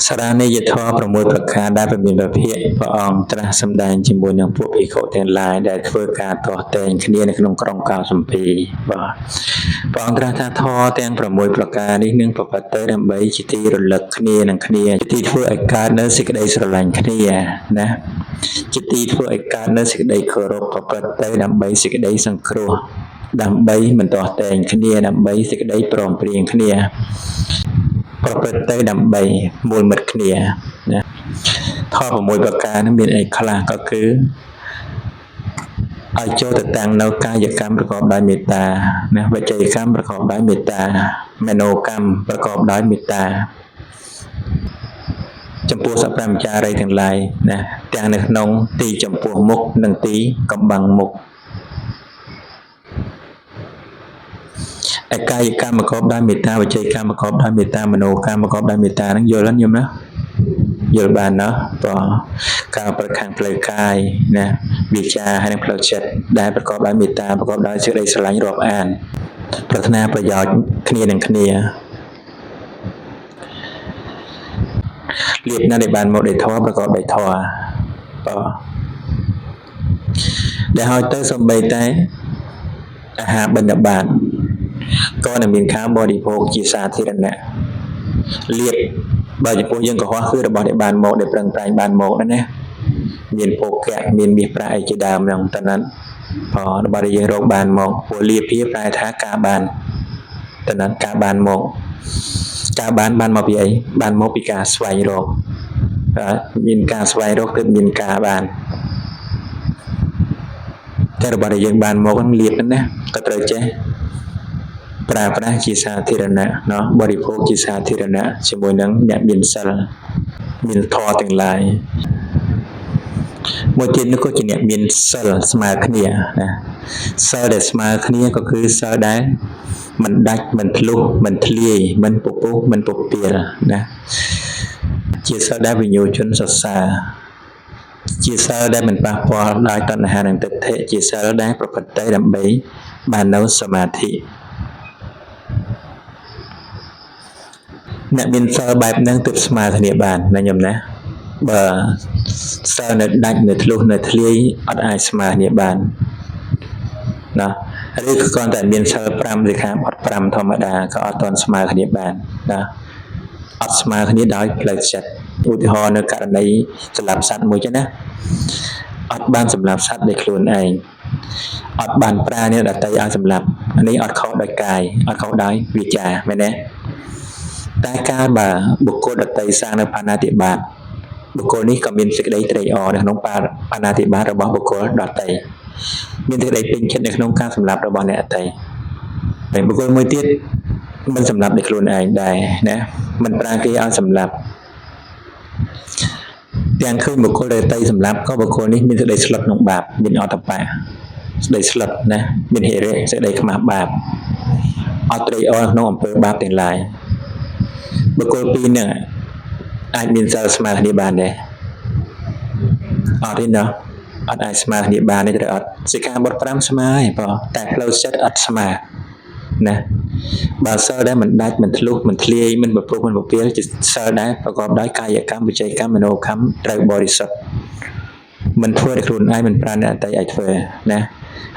សារនិយធម៌6ប្រការដែលពមានប្រភេទព្រះអង្គត្រាស់សម្ដែងជាមួយនឹងពួកភិក្ខុទាំងឡាយដែលធ្វើការទាស់ទែងគ្នានៅក្នុងក្រុងកោសម្ពីបាទព្រះអង្គត្រាស់ថាធម៌ទាំង6ប្រការនេះនឹងប្រព្រឹត្តទៅដើម្បីជាទីរលឹកគ្នានឹងគ្នាជាទីធ្វើឲ្យកើតនៅសេចក្តីស្រឡាញ់គ្នាណាជាទីធ្វើឲ្យកើតនៅសេចក្តីគោរពប្រព្រឹត្តទៅដើម្បីសេចក្តីសង្គ្រោះដើម្បីមិនទាស់ទែងគ្នាដើម្បីសេចក្តីព្រមព្រៀងគ្នាប្រព្រឹត្តទៅដើម្បីមូលមិត្តគ្នាណាធម៌6ប្រការនេះមានអីខ្លះក៏គឺឲ្យចូលទៅតាំងនៅកាយកម្មប្រកបដោយមេត្តាណាវចីកម្មប្រកបដោយមេត្តាមនោកម្មប្រកបដោយមេត្តាចំពោះសព្វប្រមាចារីទាំងឡាយណាទាំងនៅក្នុងទីចំពោះមុខនិងទីកំបាំងមុខឯកាយកម្មប្រកបដោយមេត្តាវចីកម្មប្រកបដោយមេត្តាមនោកម្មប្រកបដោយមេត្តាហ្នឹងយល់ហ្នឹងញោមណាយល់បានណាព្រោះការប្រខាំងផ្លូវកាយណាវិជ្ជាហើយនិងផ្លូវចិត្តដែលប្រកបដោយមេត្តាប្រកបដោយសេចក្តីស្រឡាញ់រាប់អានប្រាថ្នាប្រយោជន៍គ្នានឹងគ្នាលៀបណាស់ដែលបានមកដោយធម៌ប្រកបដោយធម៌បាទដែលហើយទៅសំបីតែអាហារបិណ្ឌបាតក៏នឹងមានការបរិភោគជាសាធារណៈលៀបបើចំពោះយើងកុហកគឺរបស់ដែលបានមកដែលប្រឹងប្រែងបានមកណាមានភោគៈមានមាសប្រាក់អីជាដើមហ្នឹងតើណារបស់ដែលយើងរកបានមកពលលៀបភាប្រែថាការបានតើណាការបានមកការបានមកពីអីបានមកពីការស្វែងរកមានការស្វែងរកគឺមានការបានតែរបស់ដែលយើងបានមកហ្នឹងលៀបហ្នឹងណាក៏ត្រូវចេះប្រើប្រាស់ជាសាធារណៈเนาะបរិភោគជាសាធារណៈជាមួយនឹងអ្នកមានសិលមានធម៌ទាំងឡាយមួយទៀតនោះក៏ជាអ្នកមានសិលស្មើគ្នាណាសិលដែលស្មើគ្នាក៏គឺសិលដែលមិនដាច់មិនធ្លុះមិនធ្លាយមិនពពុះមិនពពាលណាជាសិលដែលវិញ្ញូជនសរសើរជាសិលដែលមិនប៉ះពាល់ដោយតណ្ហានិងទិដ្ឋិជាសិលដែលប្រព្រឹត្តទៅដើម្បីបាននៅសមាធិអ្នកមានសិលបែបហ្នឹងទើបស្មើគ្នាបានណាញោមណាបើសិលនៅដាច់នៅធ្លុះនៅធ្លាយអត់អាចស្មើគ្នាបានណាឬក៏គ្រាន់តែមានសិល5សិក្ខាបទ5ធម្មតាក៏អត់ទាន់ស្មើគ្នាបានណាអត់ស្មើគ្នាដោយផ្លូវចិត្តឧទាហរណ៍នៅករណីសម្លាប់សត្វមួយចឹងណាអត់បានសម្លាប់សត្វដោយខ្លួនឯងអត់បានប្រើអ្នកដទៃឲ្យសម្លាប់នេះអត់ខុសដោយកាយអត់ខុសដោយវាចាមែនទេតែកាលបើបុគ្គលដទៃសាងនៅបាណាតិបាតបុគ្គលនេះក៏មានសេចក្តីត្រេកអរនៅក្នុងបាណាតិបាតរបស់បុគ្គលដទៃមានសេចក្តីពេញចិត្តនៅក្នុងការសម្លាប់របស់អ្នកដទៃហើយបុគ្គលមួយទៀតមិនសម្លាប់ដោយខ្លួនឯងដែរណាមិនប្រើគេឲ្យសម្លាប់ទាំងឃើញបុគ្គលដទៃសម្លាប់ក៏បុគ្គលនេះមានសេចក្តីស្លុតក្នុងបាបមានអត្តបាសេចក្តីស្លុតណាមានហិរិសេចក្តីខ្មាស់បាបអត់ត្រេកអរក្នុងអំពើបាបទាំងឡាយបុគ្គលពីរហ្នឹងអាចមានសិលស្មើគ្នាបានដែរអត់ទេណាអត់អាចស្មើគ្នាបានទេត្រូវអត់សិក្ខាបទ5ស្មើហើយបងតែផ្លូវចិត្តអត់ស្មើណាបើសិលដែលមិនដាច់មិនធ្លុះមិនធ្លាយមិនប្រព្រឹត្តមិនពពាលជាសិលដែលប្រកបដោយកាយកម្មវិច័យកម្មមនោកម្មត្រូវបរិសុទ្ធមិនធ្វើឲ្យខ្លួនឯងមិនប្រាណអ្នកដទៃឲ្យធ្វើណា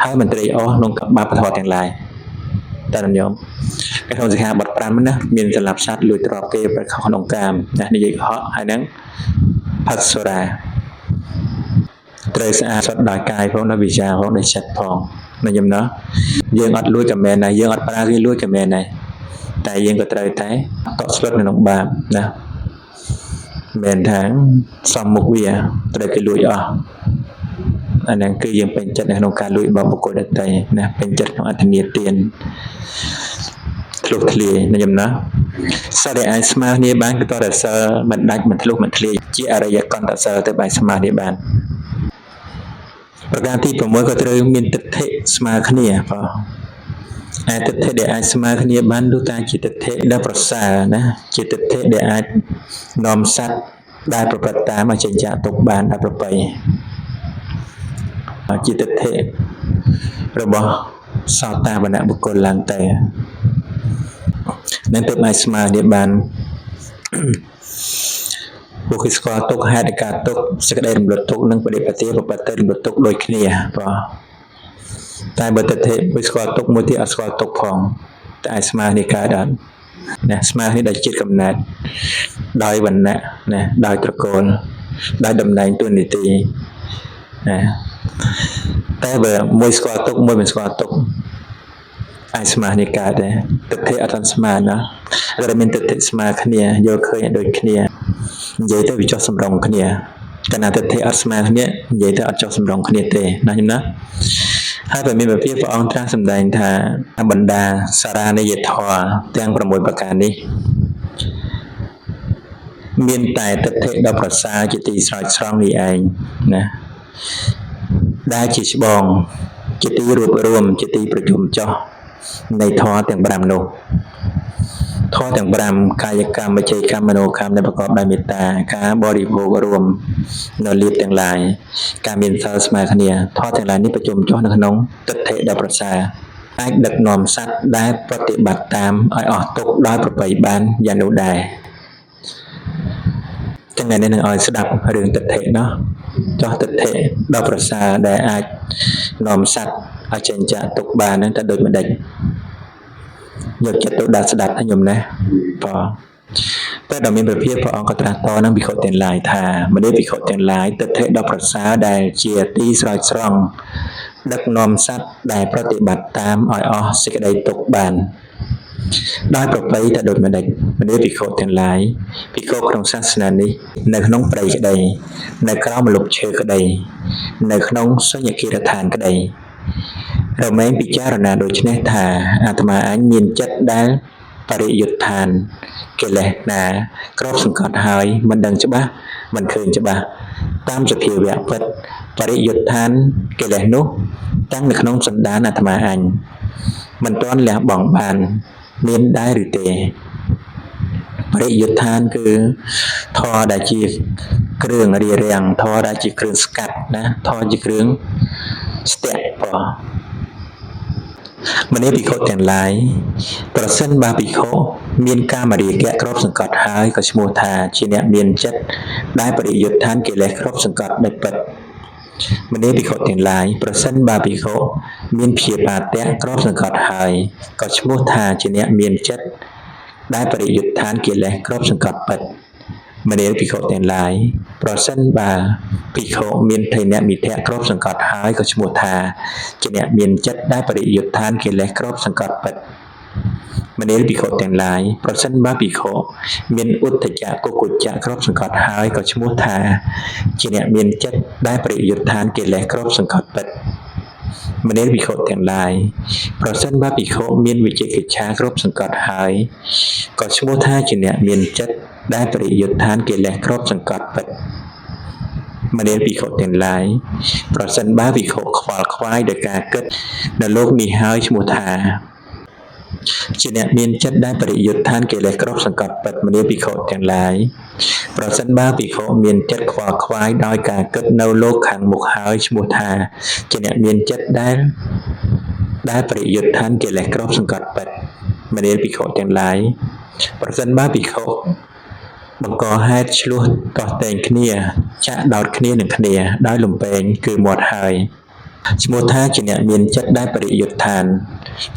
ហើយមិនត្រេកអរក្នុងបាបធម៌ទាំងឡាយតែញោមក្នុងសិក្ខាបទ5ណាមានសម្លាប់សត្វលួចទ្រព្យគេប្រខុសក្នុងកាមណានិយាយកុហកហើយនឹងផឹកសូរ៉ាត្រូវស្អាតសុទ្ធដោយកាយផងដោយវិជ្ជាផងដោយចិត្តផងណាញោមណាយើងអត់លួចក៏មែនដែរយើងអត់ប្រើគេលួចក៏មែនដែរតែយើងក៏ត្រូវតែតក់ស្លុតនៅក្នុងបាបណាមែនថាសំមុខវាត្រូវគេលួចអស់អាហ្នឹងគឺយើងពេញចិត្តនៅក្នុងការលួចរបស់បុគ្គលដទៃណាពេញចិត្តក្នុងអត្ថន័យទានធ្លុះធ្លាយណាញោមណាសិលដែលអាចស្មើគ្នាបានគឺតរសិលមិនដាច់មិនធ្លុះមិនធ្លាយជាអរិយកន្តសិលទៅបានស្មើគ្នាបានប្រការទី6ក៏ត្រូវមានទិដ្ឋិស្មើគ្នាបងឯទិដ្ឋិដែលអាចស្មើគ្នាបាននោះតែជាទិដ្ឋិដែលប្រសើរណាជាទិដ្ឋិដែលអាចនាំសត្វដែលប្រព្រឹត្តតាមអចិញ្ចៈទុកបានដល់ប្របីជាទិដ្ឋិរបស់សោតាបណ្ណបុគ្គលឡើងទៅនឹងទើបអាចស្មើគ្នាបាន ពួកគេស្គាល់ទុកហេតុនៃការទុកសេចក្តីរំលត់ទុកនិងបដិបទាប្រតិរំលត់ទុកដូចគ្នាបងតែបើទិដ្ឋិមួយស្គាល់ទុកមួយទៀតអត់ស្គាល់ទុកផងតែស្មើនេះកើតអត់ណាស្មើនេះដោយជាតិកំណត់ដោយវណ្ណៈណាដោយត្រកូលដោយតំណែងតួនាទីណាតែបើមួយស្គាល់ទុកមួយមិនស្គាល់ទុកអាចស្មើនេះកើតដែរទិដ្ឋិអត់ស្មើណាតែមានទិដ្ឋិស្មើគ្នាយល់ឃើញដូចគ្នានិយាយទៅវាចុះសម្រងគ្នាតែណាទិដ្ឋិអត់ស្មើគ្នានិយាយទៅអត់ចុះសម្រងគ្នាទេណាខ្ញុំណាហើយបើមានពពាព្រះអង្គត្រាស់សម្ដែងថាបណ្ដាសារានិយធម៌ទាំង6ប្រការនេះមានតែទិដ្ឋិដ៏ប្រសើរជាទីស្រោចស្រង់នេះឯងណាដែលជាច្បងជាទីរួបរួមជាទីប្រជុំចោះនៃធម៌ទាំង5នោះធម៌ទាំង5កាយកម្មវចីកម្មមនោកម្មដែលប្រកបដោយមេត្តាការបរិភោគរួមនៅលៀបទាំងឡាយការមានសិលស្មើគ្នាធម៌ទាំងឡាយនេះប្រជុំចុះនៅក្នុងទិដ្ឋិដ៏ប្រសើរអាចដឹកនាំសត្វដែលប្រតិបត្តិតាមឲ្យអស់ទុក្ខដោយប្រពៃបានយ៉ាងនោះដែរចឹងថ្ងៃនេះនឹងឲ្យស្ដាប់រឿងទិដ្ឋិเนาะចោះទិដ្ឋិដ៏ប្រសើរដែលអាចនាំសត្វឲ្យចេញចាកទុក្ខបានហ្នឹងតែដូចម្ដេចយកចិត្តទុកដាក់ស្ដាប់ណាញោមណាបងតែដល់មានព្រះព្រះអង្គក៏ត្រាស់តនឹងភិក្ខុទាំងឡាយថាមនុស្សភិក្ខុទាំងឡាយទិដ្ឋិដ៏ប្រសើរដែលជាទីស្រោចស្រង់ដឹកនាំសត្វដែលប្រតិបត្តិតាមឲ្យអស់សេចក្តីទុក្ខបានដោយប្រពៃតែដូចម្ដេចមនុស្សភិក្ខុទាំងឡាយភិក្ខុក្នុងសាសនានេះនៅក្នុងព្រៃក្តីនៅក្រោមម្លប់ឈើក្តីនៅក្នុងសញ្ញគារដ្ឋានក្តីរមែងពិចារណាដូចនេះថាអាត្មាអញមានចិត្តដែលបរិយុទ្ធានកិលេសណាគ្របសង្កត់ហើយមិនដឹងច្បាស់មិនឃើញច្បាស់តាមសភាវៈពិតបរិយុទ្ធានកិលេសនោះតាំងនៅក្នុងសន្តានអាត្មាអញមិនទាន់លះបង់បានមានដែរឬទេបរិយុទ្ធានគឺធម៌ដែលជាគ្រឿងរារាំងធម៌ដែលជាគ្រឿងស្កាត់ណាធម៌ជាគ្រឿងស្ទាក់ប៉មនីភិក្ខុទាំងឡាយប្រសិនបើភិក្ខុមានកាមរាគៈគ្របសង្កត់ហើយក៏ឈ្មោះថាជាអ្នកមានចិត្តដែលបរិយុទ្ធានកិលេសគ្របសង្កត់ដោយពិតមនីភិក្ខុទាំងឡាយប្រសិនបើភិក្ខុមានព្យាបាទៈគ្របសង្កត់ហើយក៏ឈ្មោះថាជាអ្នកមានចិត្តដែលបរិយុទ្ធានកិលេសគ្របសង្កត់ពិតមនីភិក្ខុទាំងឡាយប្រសិនបើភិក្ខុមានថេរមិត្តៈគ្របសង្កត់ហើយក៏ឈ្មោះថាជាអ្នកមានចិត្តដែលបរិយុទ្ធានកិលេសគ្របសង្កត់ពិតមនីភិក្ខុទាំងឡាយប្រសិនបើភិក្ខុមានឧទ្ធចៈគុគុចៈគ្របសង្កត់ហើយក៏ឈ្មោះថាជាអ្នកមានចិត្តដែលបរិយុទ្ធានកិលេសគ្របសង្កត់ពិតមនីភិក្ខុទាំងឡាយប្រសិនបើភិក្ខុមានវិជិកិច្ឆាគ្របសង្កត់ហើយក៏ឈ្មោះថាជាអ្នកមានចិត្តដែលបរិយុទ្ធានកិលេសគ្របសង្កត់ពិតមនីភិក្ខុទាំងឡាយប្រសិនបើភិក្ខុខ្វល់ខ្វាយដោយការគិតនៅលោកនេះហើយឈ្មោះថាជាអ្នកមានចិត្តដែលបរិយុទ្ធានកិលេសគ្របសង្កត់ពិតមនីភិក្ខុទាំងឡាយប្រសិនបើភិក្ខុមានចិត្តខ្វល់ខ្វាយដោយការគិតនៅលោកខាងមុខហើយឈ្មោះថាជាអ្នកមានចិត្តដែលបរិយុទ្ធានកិលេសគ្របសង្កត់ពិតមនីភិក្ខុទាំងឡាយប្រសិនបើភិក្ខុបង្កហេតុឆ្លោះតោះតែងគ្នាចាក់ដោតគ្នានឹងគ្នាដោយលំពេងគឺមាត់ហើយឈ្មោះថាជាអ្នកមានចិត្តដែលបរិយុទ្ធាន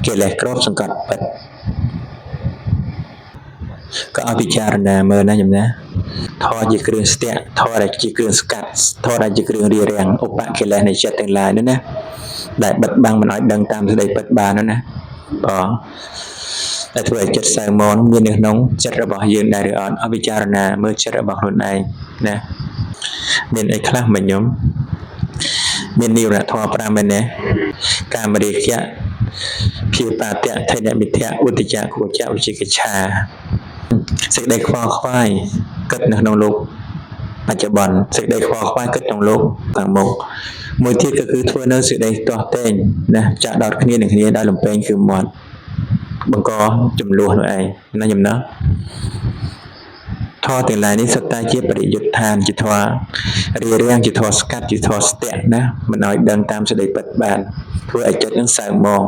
កិលេសគ្របសង្កត់ពិតក៏ឲ្យពិចារណាមើលណាញោមណាធម៌ជាគ្រឿងស្ទាក់ធម៌ដែលជាគ្រឿងស្កាត់ធម៌ដែលជាគ្រឿងរារាំងឧបកិលេសនៃចិត្តទាំងឡាយនោះណាដែលបិទបាំងមិនឲ្យដឹងតាមសេចក្តីពិតបាននោះណាបងតែធ្វើឲ្យចិត្តសៅមនមាននៅក្នុងចិត្តរបស់យើងដែរឬអត់ឲ្យពិចារណាមើលចិត្តរបស់ខ្លួនឯងណាមានអីខ្លះមិញញោមមាននិវរណធម៌5មែនទេកាមរាគៈព្យាបាទៈថេរមិត្តៈឧទ្ធចៈគុចៈវិជិកិច្ឆាសេចក្តីខ្វល់ខ្វាយគិតនៅក្នុងលោកបច្ចុប្បន្នសេចក្តីខ្វល់ខ្វាយគិតក្នុងលោកខាងមុខមួយទៀតក៏គឺធ្វើនៅសេចក្តីទាស់ទែងណាចាក់ដោតគ្នានឹងគ្នាដោយលំពេងគឺមាត់បង្កចំនួននោះឯងណាញោមណាធម៌ទាំងឡាយនេះសុទ្ធតែជាបរិយុទ្ធានជាធម៌រារាំងជាធម៌ស្កាត់ជាធម៌ស្ទាក់ណាមិនឲ្យដឹងតាមសេចក្តីពិតបានធ្វើឲ្យចិត្តនឹងសៅហ្មង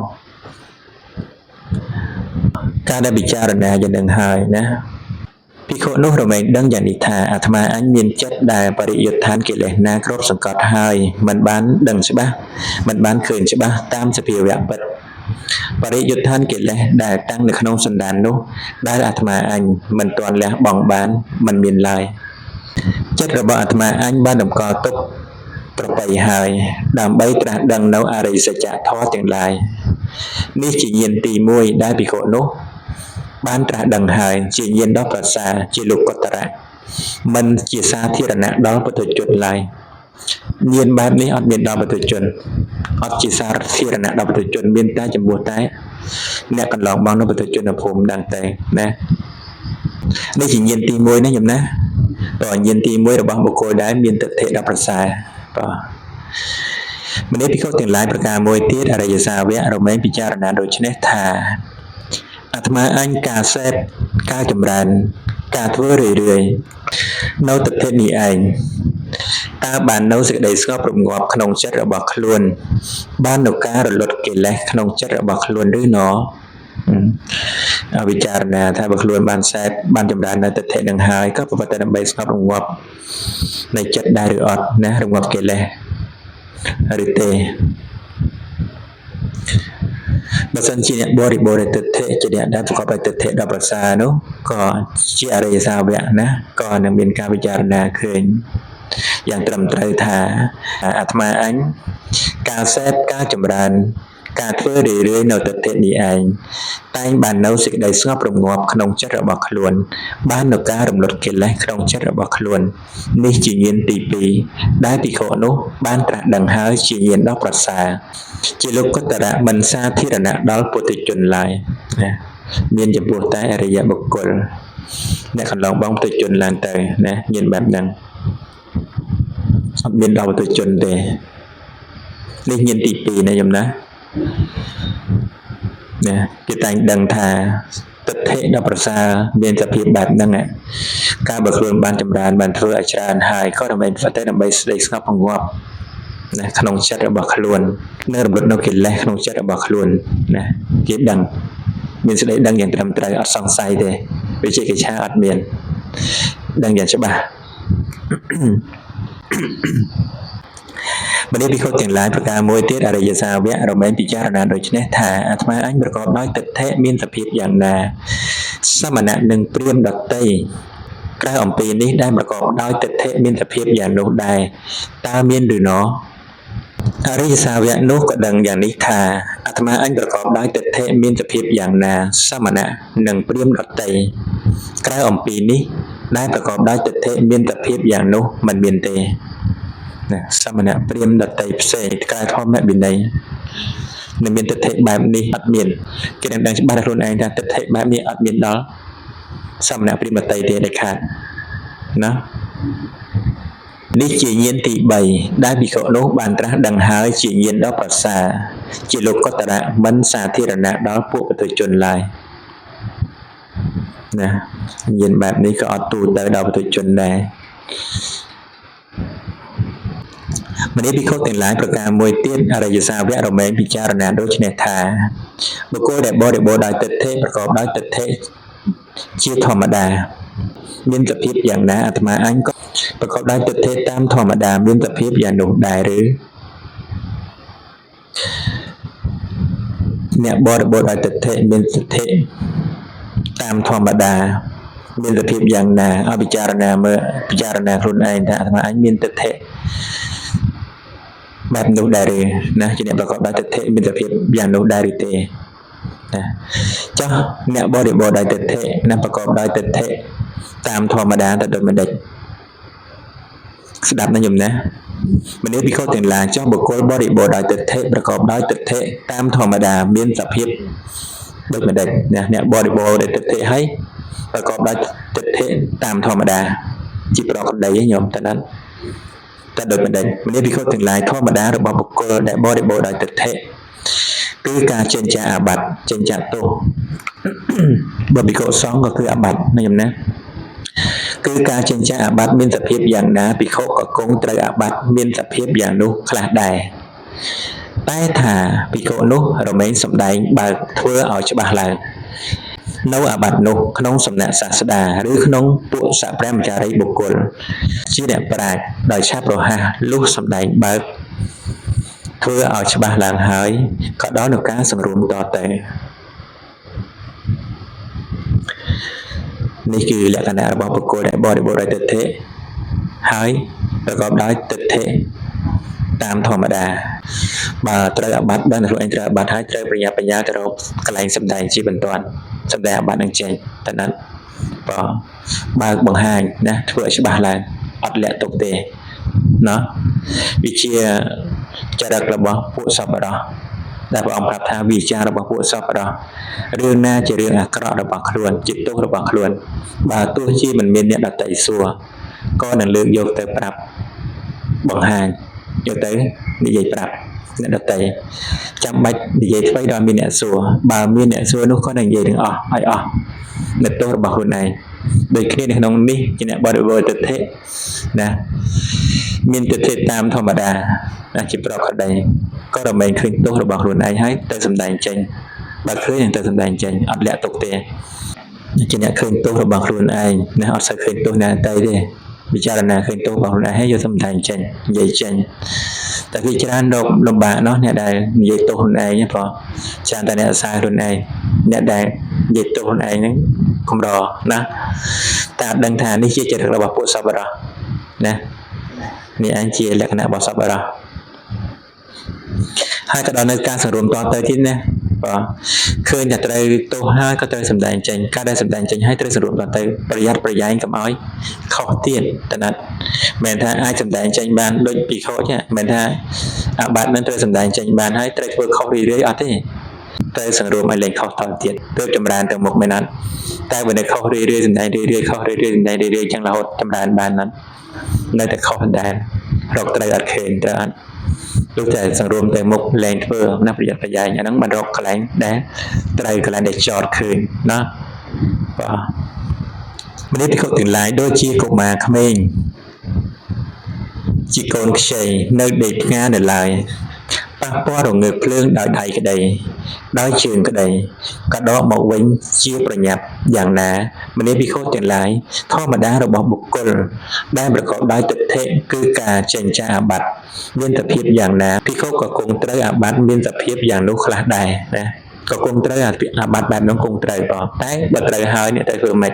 ការដែលពិចារណាយ៉ាងនឹងហើយណា ភិក្ខុនោះរមែងដឹងយ៉ាងនេះថាអាត្មាអញមានចិត្តដែលបរិយុទ្ធឋានកិលេសណាគ្រប់សង្កត់ហើយមិនបានដឹងច្បាស់មិនបានឃើញច្បាស់តាមសភាវៈពិតបរិយុទ្ធឋានកិលេសដែលតាំងនៅក្នុងសន្តាននោះដែលអាត្មាអញមិនទាន់លះបង់បានមិនមានឡើយចិត្តរបស់អាត្មាអញបានតម្កល់ទុកប្របីហើយដើម្បីត្រាស់ដឹងនៅអរិយសច្ចធម៌ទាំងឡាយនេះជាញាណទី1ដែលភិក្ខុនោះបានត្រាស់ដឹងហើយជាញាណដ៏ប្រសើរជាលោកុត្តរៈមិនជាសាធារណៈដល់ពុទ្ធជនឡើយញាណបែបនេះអត់មានដល់ពុទ្ធជនអត់ជាសាធារណៈដល់ពុទ្ធជនមានតែចំពោះតែអ្នកកន្លងបងនៅពុទ្ធជនភូមិដឹងតែណានេះជាញាណទី1ណាញោមណាតើញាណទី1របស់បុគ្គលដែលមានទិដ្ឋិដ៏ប្រសើរបាទមនីភិក្ខុទាំងឡាយប្រការមួយទៀតអរិយសាវករមែងពិចារណាដូចនេះថាអាត្មាអញការសេពការចម្រើនការធ្វើរឿយៗនៅទិដ្ឋិនេះឯងតើបាននៅសេចក្តីស្ងប់រងាប់ក្នុងចិត្តរបស់ខ្លួនបាននៅការរលត់កិលេសក្នុងចិត្តរបស់ខ្លួនឬណោវិចារណាថាបើខ្លួនបានសេពបានចម្រើននៅទិដ្ឋិនឹងហើយក៏ប្រព្រឹត្តទៅដើម្បីស្ងប់រងាប់ในចិត្តដែរឬអត់ណារងាប់កិលេសឬទេបើសិនជាអ្នកបរិបូរទិដ្ឋិជាអ្នកដែលប្រកបដោយទិដ្ឋិដ៏ប្រសើរនោះក៏ជាអរិយសាវកណាក៏នឹងមានការពិចារណាឃើញយ៉ាងត្រឹមត្រូវថាអាត្មាអញការសេពការចម្រើនការធ្វើរឿយៗនៅទិដ្ឋិនេះឯងតែងបាននៅសេចក្តីស្ងប់រងាប់ក្នុងចិត្តរបស់ខ្លួនបាននៅការរំលត់កិលេសក្នុងចិត្តរបស់ខ្លួននេះជាញាណទី2ដែលភិក្ខុនោះបានត្រាស់ដឹងហើយជាញាណដ៏ប្រសើរជាលោកុត្តរៈមិនសាធារណៈដល់ពុទ្ធជនឡើយណាមានចំពោះតែអរិយបុគ្គលអ្នកកន្លងបងពុទ្ធជនឡើងទៅណាញាណបែបហ្នឹងអត់មានដល់ពុទ្ធជនទេនេះញាណទី2ណាយមណាគេតែងដឹងថាទិដ្ឋិដ៏ប្រសើរមានសភាពបែបហ្នឹងការបើខ្លួនបានចម្រើនបានធ្វើឲ្យច្រើនហើយក៏ដើម្បីស្ដីស្ងប់រងាប់ណាក្នុងចិត្តរបស់ខ្លួននៅរំលត់នៅកិលេសក្នុងចិត្តរបស់ខ្លួនណាគេដឹងមានសេចក្តីដឹងយ៉ាងត្រឹមត្រូវអត់សង្ស័យទេវិជ្ជាកិច្ឆាអត់មានដឹងយ៉ាងច្បាស់មនីភិក្ខុទាំងឡាយប្រការមួយទៀតអរិយសាវករមែងពិចារណាដូចនេះថាអាត្មាអញប្រកបដោយទិដ្ឋិមានសភាពយ៉ាងណាសមណៈនឹងព្រាហ្មណ៍ដតីក្រៅអំពីនេះដែលប្រកបដោយទិដ្ឋិមានសភាពយ៉ាងនោះដែរតើមានឬណោអរិយសាវកនោះក៏ដឹងយ៉ាងនេះថាអាត្មាអញប្រកបដោយទិដ្ឋិមានសភាពយ៉ាងណាសមណៈនឹងព្រាហ្មណ៍ដតីក្រៅអំពីនេះដែលប្រកបដោយទិដ្ឋិមានសភាពយ៉ាងនោះមិនមានទេណាសមណៈព្រាហ្មណ៍ដតីផ្សេងក្រៅធម្មវិន័យនឹងមានទិដ្ឋិបែបនេះអត់មានគេនឹងដឹងច្បាស់ដល់ខ្លួនឯងថាទិដ្ឋិបែបនេះអត់មានដល់សមណៈព្រាហ្មណ៍ដតីទេដែលខាតណានេះជាញាណទី3ដែលភិក្ខុនោះបានត្រាស់ដឹងហើយជាញាណដ៏ប្រសើរជាលោកុត្តរៈមិនសាធារណៈដល់ពួកពុទ្ធជនឡើយណាញាណបែបនេះក៏អត់ទូទៅដល់ពុទ្ធជនដែរមនីភិក្ខុទាំងឡាយប្រការមួយទៀតអរិយសាវករមែងពិចារណាដូចនេះថាបុគ្គលដែលបរិបូរដោយទិដ្ឋិប្រកបដោយទិដ្ឋិជាធម្មតាមានសភាពយ៉ាងណាអាត្មាអញក៏ប្រកបដោយទិដ្ឋិតាមធម្មតាមានសភាពយ៉ាងនោះដែរឬអ្នកបរិបូរដោយទិដ្ឋិមានទិដ្ឋិតាមធម្មតាមានសភាពយ៉ាងណាអពិចារណាមើលពិចារណាខ្លួនឯងថាអាត្មាអញមានទិដ្ឋិបែបនោះដែរឬណាជាអ្នកប្រកបដោយទិដ្ឋិមានសភាពយ៉ាងនោះដែរឬទេណាចុះអ្នកបរិបូរដោយទិដ្ឋិនិងប្រកបដោយទិដ្ឋិតាមធម្មតាទៅដូចម្ដេចស្ដាប់ណាញោមណាមនីភិក្ខុទាំងឡាយចុះបុគ្គលបរិបូរដោយទិដ្ឋិប្រកបដោយទិដ្ឋិតាមធម្មតាមានសភាពដូចម្ដេចណាអ្នកបរិបូរដោយទិដ្ឋិហើយប្រកបដោយទិដ្ឋិតាមធម្មតាជាប្រកបដីញោមតើណាតែដូចម្ដេចមនីភិក្ខុទាំងឡាយធម្មតារបស់បុគ្គលដែលបរិបូរដោយទិដ្ឋិគឺការចិញ្ចាអាបត្តិចិញ្ចាទោសបើភិក្ខុសង្ឃក៏គឺអាបត្តិណាញោមណាគឺការចិញ្ចាអាបត្តិមានសភាពយ៉ាងណាភិក្ខុក៏គង់ត្រូវអាបត្តិមានសភាពយ៉ាងនោះខ្លះដែរតែថាភិក្ខុនោះរមែងសម្ដែងបើកធ្វើឲ្យច្បាស់ឡើង នៅអាបត្តិនោះក្នុងសំណាក់សាស្តាឬក្នុងពួកសព្រាមចារីបុគ្គលជាអ្នកប្រាជ្ញដោយឆាប់រហ័សលុះសម្ដែងបើកធ្វើឲ្យច្បាស់ឡើងហើយក៏ដល់នឹងការសង្រួមតទៅនេះគឺលក្ខណៈរបស់បុគ្គលដែលបរិបូរដោយទិដ្ឋិហើយប្រកបដោយទិដ្ឋិតាមធម្មតាបើត្រូវអាបត្តិដល់ខ្លួនឯងត្រូវអាបត្តិហើយត្រូវប្រញាប់បញ្ញាទៅរកកន្លែងសម្ដែងជាបន្ទាន់សម្ដែងអាបត្តិនឹងចេញតើណាត់បើកបង្ហាញណាធ្វើឲ្យច្បាស់ឡើងអត់លាក់ទុកទេណាវាជាចរិតរបស់ពួកសប្បុរសដែលព្រះអង្គប្រាប់ថាវិចាររបស់ពួកសប្បុរសរឿងណាជារឿងអាក្រក់របស់ខ្លួនជាទោសរបស់ខ្លួនបើទោះជាមិនមានអ្នកដទៃសួរក៏នឹងលើកយកទៅប្រាប់បង្ហាញយកទៅនិយាយប្រាប់អ្នកដទៃចាំបាច់និយាយថ្មីដល់មានអ្នកសួរបើមានអ្នកសួរនោះក៏នឹងនិយាយទាំងអស់ឲ្យអស់នៅទោសរបស់ខ្លួនឯងដូចគ្នានៅក្នុងនេះជាអ្នកបរិបូរទិដ្ឋិណាមានទិដ្ឋិតាមធម្មតាណាជាប្រកបដីក៏រមែងឃើញទោសរបស់ខ្លួនឯងហើយទៅសម្ដែងចេញបើឃើញនឹងទៅសម្ដែងចេញអត់លាក់ទុកទេជាអ្នកឃើញទោសរបស់ខ្លួនឯងណាអត់សូវឃើញទោសអ្នកដទៃទេពិចារណាឃើញទោសរបស់ខ្លួនឯងហើយយកសម្ដែងចេញនិយាយចេញតែវាច្រើនរកលំបាកនោះអ្នកដែលនិយាយទោសខ្លួនឯងព្រោះច្រើនតែអ្នកសារខ្លួនឯងអ្នកដែលនិយាយទោសខ្លួនឯងហ្នឹងកម្រណាតែអត់ដឹងថានេះជាចរិតរបស់ពួកសប្បុរសណានេះឯងជាលក្ខណៈរបស់សប្បុរសហើយក៏ដល់នៅការសង្រួមតទៅទៀតណាបាទឃើញតែត្រូវទោសហើយក៏ត្រូវសម្ដែងចេញការដែលសម្ដែងចេញហើយត្រូវសង្រួមតទៅប្រយ័ត្នប្រយែងកុំឲ្យខុសទៀតតណាត់មិនថាអាចសម្ដែងចេញបានដូចពីខុសទេមិនថាអាបត្តិនឹងត្រូវសម្ដែងចេញបានហើយត្រូវធ្វើខុសរីរាយអត់ទេត្រូវសង្រួមឲ្យលែងខុសតទៀតទើបចម្រើនទៅមុខមែនអត់តែបើនៅខុសរីរាយសម្ដែងរីរាយខុសរីរាយសម្ដែងរីរាយចឹងរហូតចម្រើនបានអត់នៅតែខុសដែររកត្រូវអត់ឃើញត្រូវអត់លុះតែសង្រួមទៅមុខលែងធ្វើណាប្រយ័ត្នប្រយែងអាហ្នឹងបានរកកន្លែងដែលត្រូវកន្លែងដែលចោតឃើញណាបាទមនុស្សពិខុទាំងឡាយដូចជាកុមារក្មេងជាកូនខ្ចីនៅដេកថ្ងានៅឡើយប៉ះពាល់រងើកភ្លើងដោយដៃក្តីដោយជើងក្តីក៏ដកមកវិញជាប្រញាប់យ៉ាងណាមនុស្សពិខុទាំងឡាយធម្មតារបស់បុគ្គលដែលប្រកបដោយទិដ្ឋិគឺការចេញចាកអាបត្តិមានសភាពយ៉ាងណាពិខុក៏គង់ត្រូវអាបត្តិមានសភាពយ៉ាងនោះខ្លះដែរណាក៏គង់ត្រូវអាបត្តិបែបនោះគង់ត្រូវប៉ុន្តែបើត្រូវហើយអ្នកត្រូវធ្វើម៉េច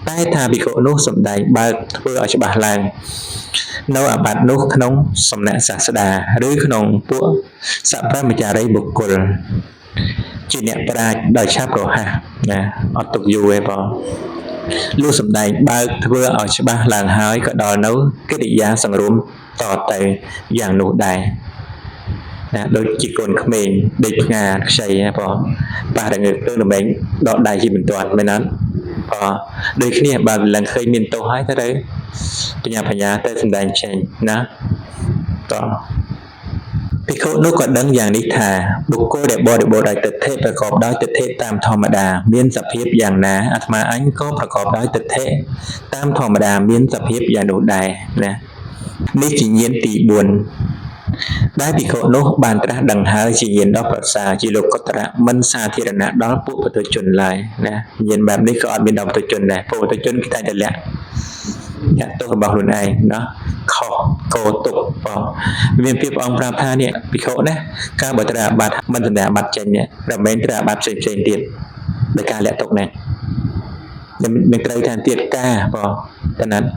តែថាពិខុនោះសំដែងបើកធ្វើឲ្យច្បាស់ឡើងនៅអាបត្តិនោះក្នុងសំណាក់សាស្តាឬក្នុងពួកសព្រាមចារីបុគ្គលជាអ្នកប្រាជ្ញដោយឆាប់រហ័សណាអត់ទុកយូរទេបងលុះសំដែងបើកធ្វើឲ្យច្បាស់ឡើងហើយក៏ដល់នៅកិរិយាសង្រួមតទៅយ៉ាងនោះដែរណាដូចជាកូនក្មេងដេកផ្ងាខ្ចីណាបងប៉ះរងើកភ្លើងល្មែងដកដៃជាបន្ទាន់មែនអត់បងដូចគ្នាបើឡើងឃើញមានទោសហើយទៅបញ្ញាទៅសម្ដែងចេញណាតភិក្ខុនោះក៏ដឹងយ៉ាងនេះថាបុគ្គលដែលបរិបូរដោយទិដ្ឋិប្រកបដោយទិដ្ឋិតាមធម្មតាមានសភាពយ៉ាងណាអាត្មាអញក៏ប្រកបដោយទិដ្ឋិតាមធម្មតាមានសភាពយ៉ាងនោះដែរណានេះជាញាណទី4ដែលភិក្ខុនោះបានត្រាស់ដឹងហើយជាញាណដ៏ប្រសើរជាលោកុត្តរៈមិនសាធារណៈដល់ពួកពុទ្ធជនឡើយណាញាណបែបនេះក៏អត់មានដល់ពុទ្ធជនដែរពុទ្ធជនគេតែលាក់ទោសរបស់ខ្លួនឯងណាខុសកោទុកបងមានភាពព្រះអង្គប្រាប់ថានេះភិក្ខុណាការបើត្រូវអាបត្តិមិនសម្ដែងអាបត្តិចេញនេះរមែងត្រូវអាបត្តិផ្សេងទៀតដោយការលាក់ទុកនេះនឹងត្រូវថាទៀតការបងតណាត់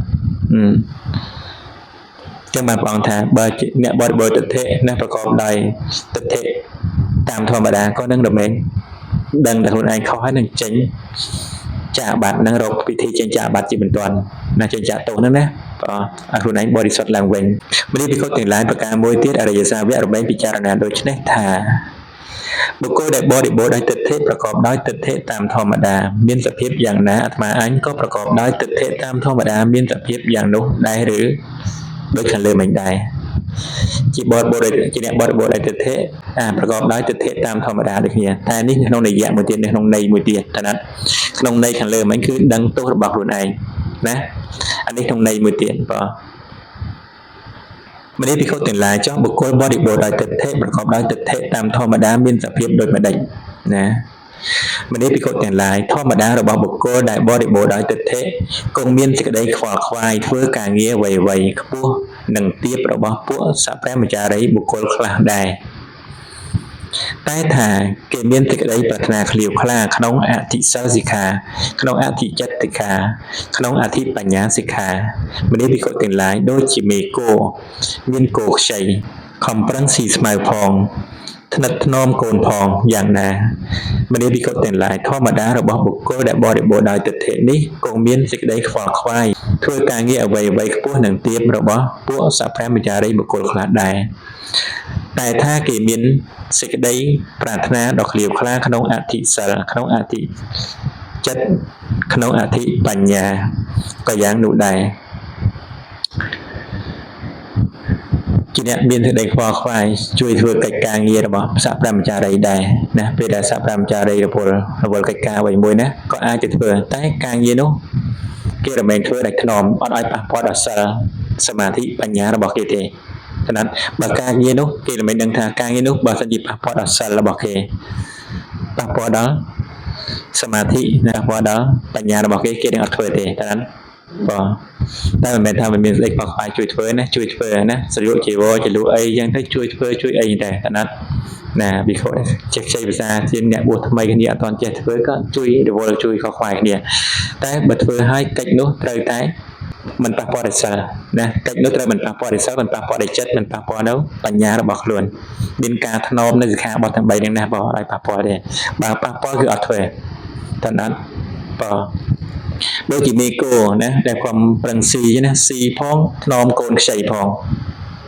ចឹងបានព្រះអង្គថាបើអ្នកបរិបូរទិដ្ឋិណាប្រកបដោយទិដ្ឋិតាមធម្មតាក៏នឹងរមែងដឹងតែខ្លួនឯងខុសហើយនឹងចេញចាកបាត់នឹងរកពិធីចេញចាកបាត់ជាបន្ទាន់ណាចេញចាកទោសហ្នឹងណាឲ្យខ្លួនឯងបរិសុទ្ធឡើងវិញមនុស្សពិខុទាំងឡាយប្រការមួយទៀតអរិយសាវករមែងពិចារណាដូចនេះថាបុគ្គលដែលបរិបូរដោយទិដ្ឋិប្រកបដោយទិដ្ឋិតាមធម្មតាមានសភាពយ៉ាងណាអាត្មាអញក៏ប្រកបដោយទិដ្ឋិតាមធម្មតាមានសភាពយ៉ាងនោះដែរឬដូចខាងលើមិញដែរជាបរិបូរជាអ្នកបរិបូរដោយទិដ្ឋិប្រកបដោយទិដ្ឋិតាមធម្មតាដូចគ្នាតែនេះក្នុងនយៈមួយទៀតក្នុងន័យមួយទៀតតើណាក្នុងន័យខាងលើមិញគឺដឹងទោសរបស់ខ្លួនឯងណាអានេះក្នុងន័យមួយទៀតបងមនុស្សពិខុទាំងឡាយចោះបុគ្គលបរិបូរដោយទិដ្ឋិប្រកបដោយទិដ្ឋិតាមធម្មតាមានសភាពដូចម្ដេចណា ម្នេះភិក្ខុទាំងឡាយធម្មតារបស់បុគ្គលដែលបរិបូរដោយទិដ្ឋិគង់មានសេចក្តីខ្វល់ខ្វាយធ្វើការងារអ្វីៗខ្ពស់និងទាបរបស់ពួកសព្វមចារីបុគ្គលខ្លះដែរតែថាគេមានសេចក្តីប្រាថ្នាឃ្លាវខ្លាក្នុងអធិសិលសិក្ខាក្នុងអធិចិត្តសិក្ខាក្នុងអធិបញ្ញាសិក្ខាម្នេះភិក្ខុទាំងឡាយដូចជាមេគោមានគោខ្ចីខំប្រឹងស៊ីស្មៅផងថ្និតថ្នមកូនផងយ៉ាងណាម្នេះភិក្ខុទាំងឡាយធម្មតារបស់បុគ្គលដែលបរិបូរដោយទិដ្ឋិនេះគង់មានសេចក្តីខ្វល់ខ្វាយធ្វើការងារអ្វីៗខ្ពស់និងទាបរបស់ពួកសព្វមចារីបុគ្គលខ្លះដែរតែថាគេមានសេចក្តីប្រាថ្នាដ៏ឃ្លាវខ្លាក្នុងអធិសិលក្នុងអធិចិត្តក្នុងអធិបញ្ញាក៏យ៉ាងនោះដែរជាអ្នកមានសេចក្តីខ្វល់ខ្វាយជួយធ្វើកិច្ចការងាររបស់សព្វមចារីដែរណាពេលដែលសព្វមចារីរវល់កិច្ចការអ្វីមួយណាក៏អាចទៅធ្វើតែការងារនោះគេរមែងធ្វើដោយថ្នមអត់ឲ្យប៉ះពាល់ដល់សិលសមាធិបញ្ញារបស់គេទេฉะนั้นបើការងារនោះគេមិនដឹងថាការងារនោះបើសិនជាប៉ះពាល់ដល់សិលរបស់គេប៉ះពាល់ដល់សមាធិណាប៉ះពាល់ដល់បញ្ញារបស់គេនឹងអត់ធ្វើទេฉะนั้นបាទតែមិនមែនថាមិនមានស្ដេចបកស្បាយជួយធ្វើណាជួយធ្វើណាសរុបជីវរចលុអីយ៉ាងទៅជួយធ្វើជួយអីតែฉะนั้นណាវិខចេះខ្ចីភាសាជាអ្នកបួសថ្មីគ្នាអត់ទាន់ចេះធ្វើក៏ជួយរវល់ជួយខុសខ្វាយគ្នាតែបើធ្វើឲ្យកិច្ចនោះត្រូវតែមិនប៉ះពាល់ដល់សិលណាកិច្ចនោះត្រូវមិនប៉ះពាល់ដល់សិលមិនប៉ះពាល់ដល់ចិត្តមិនប៉ះពាល់ដល់បញ្ញារបស់ខ្លួនមានការថ្នមនៅសិក្ខាបទទាំង3នេះណាបងឲ្យប៉ះពាល់ទេបើប៉ះពាល់គឺអត់ធ្វើតែណាត់បងដូចជាមេគោណាដែលខ្ញុំប្រឹងស៊ីណាស៊ីផងថ្នមកូនខ្ចីផង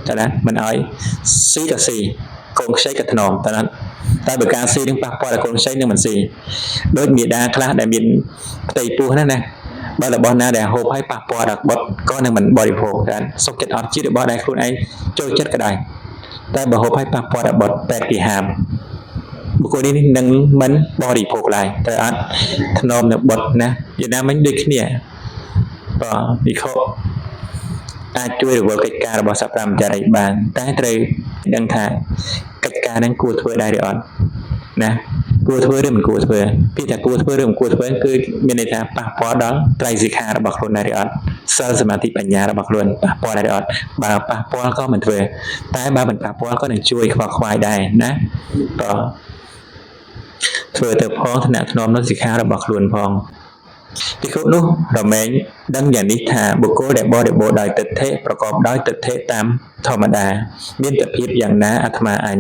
តែណាមិនឲ្យស៊ីក៏ស៊ីកូនខ្ចីក៏ថ្នមតែណាតែបើការស៊ីនឹងប៉ះពាល់ដល់កូនខ្ចីនឹងមិនស៊ីដូចមេដាខ្លះដែលមានផ្ទៃពោះណាបើរបស់ណាដែលហូបឲ្យប៉ះពាល់ដល់បុត្រក៏នឹងមិនបរិភោគដែរសុខចិត្តអត់ជាតិរបស់ដែលខ្លួនឯងចូលចិត្តក៏ដែរតែបើហូបឲ្យប៉ះពាល់ដល់បុត្រតែគេហាមបុគ្គលនេះនឹងមិនបរិភោគឡើយត្រូវអត់ថ្នមនៅបុត្រណាយ៉ាងណាមិញដូចគ្នាបាទវិខអាចជួយរវល់កិច្ចការរបស់សព្វមចារីបានតែត្រូវដឹងថាកិច្ចការហ្នឹងគួរធ្វើដែរឬអត់ណាគួរធ្វើឬមិនគួរធ្វើពីតែគួរធ្វើឬមិនគួរធ្វើគឺមានន័យថាប៉ះពាល់ដល់ត្រៃសិក្ខារបស់ខ្លួនដែរឬអត់សិលសមាធិបញ្ញារបស់ខ្លួនប៉ះពាល់ដែរឬអត់បើប៉ះពាល់ក៏មិនធ្វើតែបើមិនប៉ះពាល់ក៏នឹងជួយខ្វល់ខ្វាយដែរណាក៏ធ្វើទៅផងថ្នាក់ថ្នមនៅសិក្ខារបស់ខ្លួនផងភិក្ខុនោះរមែងដឹងយ៉ាងនេះថាបុគ្គលដែលបរិបូរដោយទិដ្ឋិប្រកបដោយទិដ្ឋិតាមធម្មតាមានទភាពយ៉ាងណាអាត្មាអញ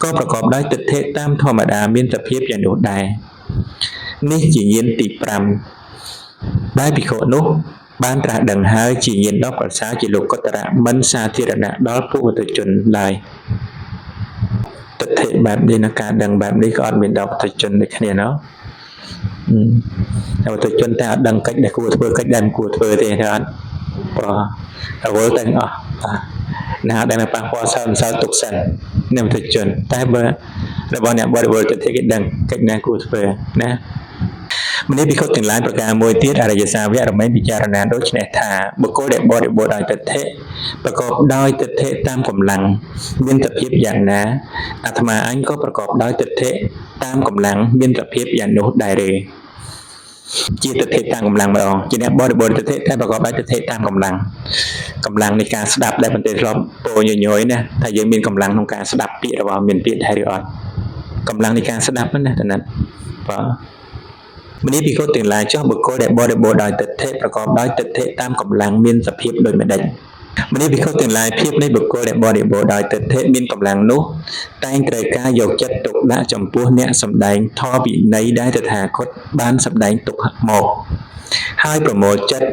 ក៏ប្រកបដោយទិដ្ឋិតាមធម្មតាមានទភាពយ៉ាងនោះដែរនេះជាញាណទី5ដែលភិក្ខុនោះបានត្រាស់ដឹងហើយជាញាណដ៏ប្រសើរជាលោកុត្តរៈមិនសាធារណៈដល់ពុទ្ធជនឡើយទិដ្ឋិបែបនេះនិងការដឹងបែបនេះក៏អត់មានដល់ពុទ្ធជនដូចគ្នាណោះតែទៅជនតែអត់ដឹងកិច្ចដែលគួរធ្វើកិច្ចដែលមិនគួរធ្វើទេទេអត់ព្រោះរវល់ទាំងអស់ណាដែលប៉ះពាល់សិលទុកសិននឹងទៅជនតែបើរបស់អ្នកបរិវត្តទៅគេដឹងកិច្ចណាគួរធ្វើណាម្នេះភិក្ខុទាំងឡាយប្រការមួយទៀតអរិយសាវករមែងពិចារណាដូចនេះថាបុគ្គលដែលបរិបូរដោយទិដ្ឋិប្រកបដោយទិដ្ឋិតាមកម្លាំងមានទភាពយ៉ាងណាអាត្មាអញក៏ប្រកបដោយទិដ្ឋិតាមកម្លាំងមានទភាពយ៉ាងនោះដែរទេជាទិដ្ឋិតាមកម្លាំងម្ដងជាអ្នកបរិបូរទិដ្ឋិតែប្រកបដោយទិដ្ឋិតាមកម្លាំងនៃការស្ដាប់ដែលបន្តិចធ្លាប់ពោញញយណាថាយើងមានកម្លាំងក្នុងការស្ដាប់ពាក្យរបស់មានពាក្យដែរឬអត់កម្លាំងនៃការស្ដាប់ណាតើណាបាទម្នេះភិក្ខុទាំងឡាយចុះបុគ្គលដែលបរិបូរដោយទិដ្ឋិប្រកបដោយទិដ្ឋិតាមកម្លាំងមានសភាពដូចម្ដេចម្នេះភិក្ខុទាំងឡាយភាពនៃបុគ្គលដែលបរិបូរដោយទិដ្ឋិមានកម្លាំងនោះតែងត្រូវការយកចិត្តទុកដាក់ចំពោះអ្នកសម្ដែងធម៌វិន័យដែលតថាគតបានសម្ដែងទុកមកហើយប្រមូលចិត្ត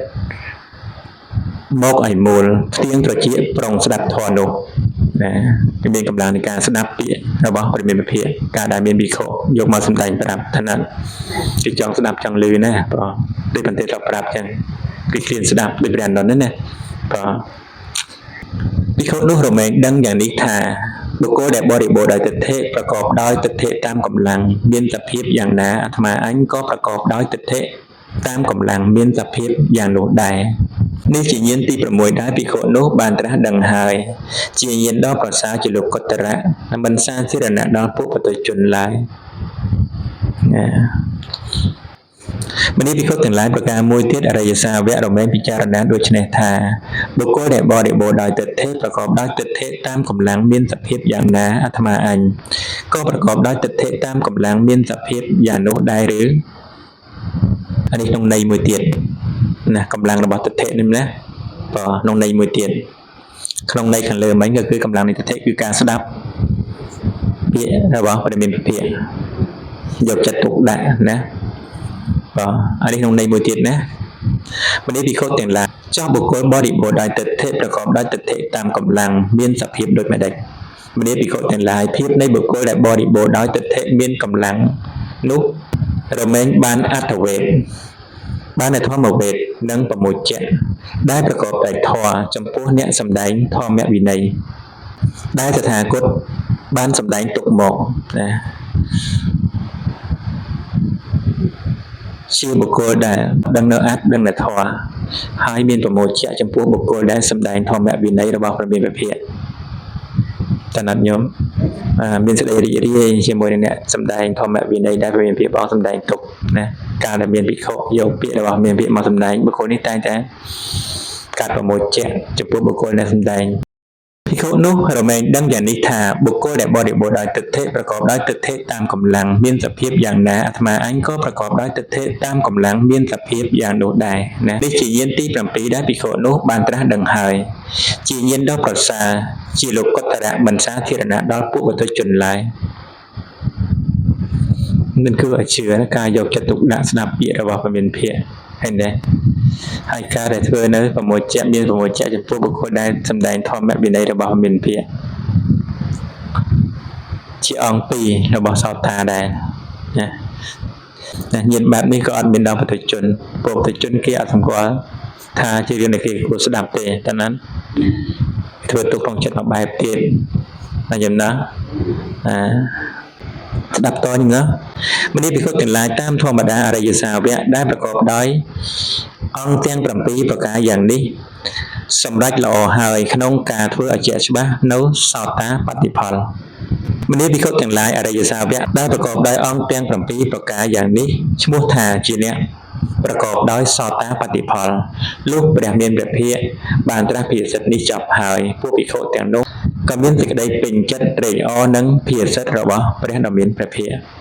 មកឲ្យមូលផ្ទៀងត្រចៀកប្រុងស្ដាប់ធម៌នោះណាគេមានកម្លាំងនៃការស្ដាប់ពាក្យរបស់ព្រះមានភិក្ខុការដែលមានភិក្ខុយកមកសម្ដែងប្រាប់ថាណាគេចង់ស្ដាប់ចង់ឮណាបងដូចបន្តិចទៅប្រាប់ចឹងគេឃ្លានស្ដាប់ដូចព្រះអនុនណាបងភិក្ខុនោះរមែងដឹងយ៉ាងនេះថាបុគ្គលដែលបរិបូរដោយទិដ្ឋិប្រកបដោយទិដ្ឋិតាមកម្លាំងមានសភាពយ៉ាងណាអាត្មាអញក៏ប្រកបដោយទិដ្ឋិតាមកម្លាំងមានសភាពយ៉ាងនោះដែរនេះជាញាណទី6ដែលភិក្ខុនោះបានត្រាស់ដឹងហើយជាញាណដ៏ប្រសើរជាលោកុត្តរៈមិនសាធារណៈដល់ពួកពុទ្ធជនឡើយ មនីភិក្ខុទាំងឡាយប្រការមួយទៀតអរិយសាវៈរមែងពិចារណាដូចនេះថាបុគ្គលដែលបរិបូរដោយទិដ្ឋិប្រកបដោយទិដ្ឋិតាមកម្លាំងមានសភាពយ៉ាងណាអាត្មាអញក៏ប្រកបដោយទិដ្ឋិតាមកម្លាំងមានសភាពយ៉ាងនោះដែរឬអានេះក្នុងន័យមួយទៀតណាកម្លាំងរបស់ទិដ្ឋិនេះណាក្នុងន័យមួយទៀតក្នុងន័យខាងលើមិញក៏គឺកម្លាំងនៃទិដ្ឋិគឺការស្ដាប់ពាក្យរបស់ព្រះមានពិភាកយកចិត្តទុកដាក់ណាអានេះក្នុងន័យមួយទៀតណាមនីភិក្ខុទាំងឡាយចោះបុគ្គលបរិបូរដោយទិដ្ឋិប្រកបដោយទិដ្ឋិតាមកម្លាំងមានសភាពដូចម្ដេចមនីភិក្ខុទាំងឡាយភាពនៃបុគ្គលដែលបរិបូរដោយទិដ្ឋិមានកម្លាំងនោះរមែងបានអត្ថវេទបានធម្មវេទនិងប្រមោចៈដែលប្រកបដោយធម៌ចំពោះអ្នកសម្ដែងធម្មវិន័យដែលតថាគតបានសម្ដែងទុកមកណាជាបុគ្គលដែលដឹងនៅអត្ថដឹងនៅធម៌ហើយមានប្រមោចៈចំពោះបុគ្គលដែលសម្ដែងធម្មវិន័យរបស់ព្រះមានពភាកតើណាត់ញោមមានសេចក្តីរីករាយជាមួយនឹងអ្នកសម្ដែងធម្មវិន័យដែលព្រះមានពភាកបងសម្ដែងទុកណាកាលដែលមានភិក្ខុយកពាក្យរបស់មានភិក្ខុមកសម្ដែងបុគ្គលនេះតែងតែកាត់ប្រមោចៈចំពោះបុគ្គលដែលសម្ដែងភិក្ខុនោះរមែងដឹងយ៉ាងនេះថាបុគ្គលដែលបរិបូរដោយទិដ្ឋិប្រកបដោយទិដ្ឋិតាមកម្លាំងមានសភាពយ៉ាងណាអាត្មាអញក៏ប្រកបដោយទិដ្ឋិតាមកម្លាំងមានសភាពយ៉ាងនោះដែរណានេះជាញាណទី7ដែលភិក្ខុនោះបានត្រាស់ដឹងហើយជាញាណដ៏ប្រសើរជាលោកុត្តរៈមិនសាធារណៈដល់ពួកបុត្រជនឡើយនឹងគឺឲ្យជឿការយកចិត្តទុកដាក់ស្ដាប់ពាក្យរបស់ព្រះមានភិក្ខុហើយណាហើយការដែលធ្វើនៅប្រមោចៈមានប្រមោចៈចំពោះបុគ្គលដែលសម្ដែងធម្មវិន័យរបស់មានភិក្ខុជាអង្គ2របស់សោតាដែរណាញាណបែបនេះក៏អត់មានដល់បុត្រជនពួកបុត្រជនគេអត់សម្គាល់ថាជារឿងដែលគេគួរស្ដាប់ទេតែนั้นធ្វើទុកក្នុងចិត្តមួយបែបទៀតណាយមណាស្ដាប់តញណាមនីភិក្ខុទាំងឡាយតាមធម្មតាអរិយសាវៈដែលប្រកបដោយអង្គទាំង7ប្រការយ៉ាងនេះសម្រាប់ល្អហើយក្នុងការធ្វើឲ្យជាក់ច្បាស់នៅសោតាបត្តិផលមនីភិក្ខុទាំងឡាយអរិយសាវៈដែលប្រកបដោយអង្គទាំង7ប្រការយ៉ាងនេះឈ្មោះថាជាអ្នកប្រកបដោយសោតាបត្តិផលលុះព្រះមានព្រះភិក្ខបានត្រាស់ភាសិតនេះចប់ហើយពួកភិក្ខុទាំងនោះក៏មានសេចក្តីពេញចិត្តត្រេកអរនឹងភាសិតរបស់ព្រះដ៏មានព្រះភិក្ខ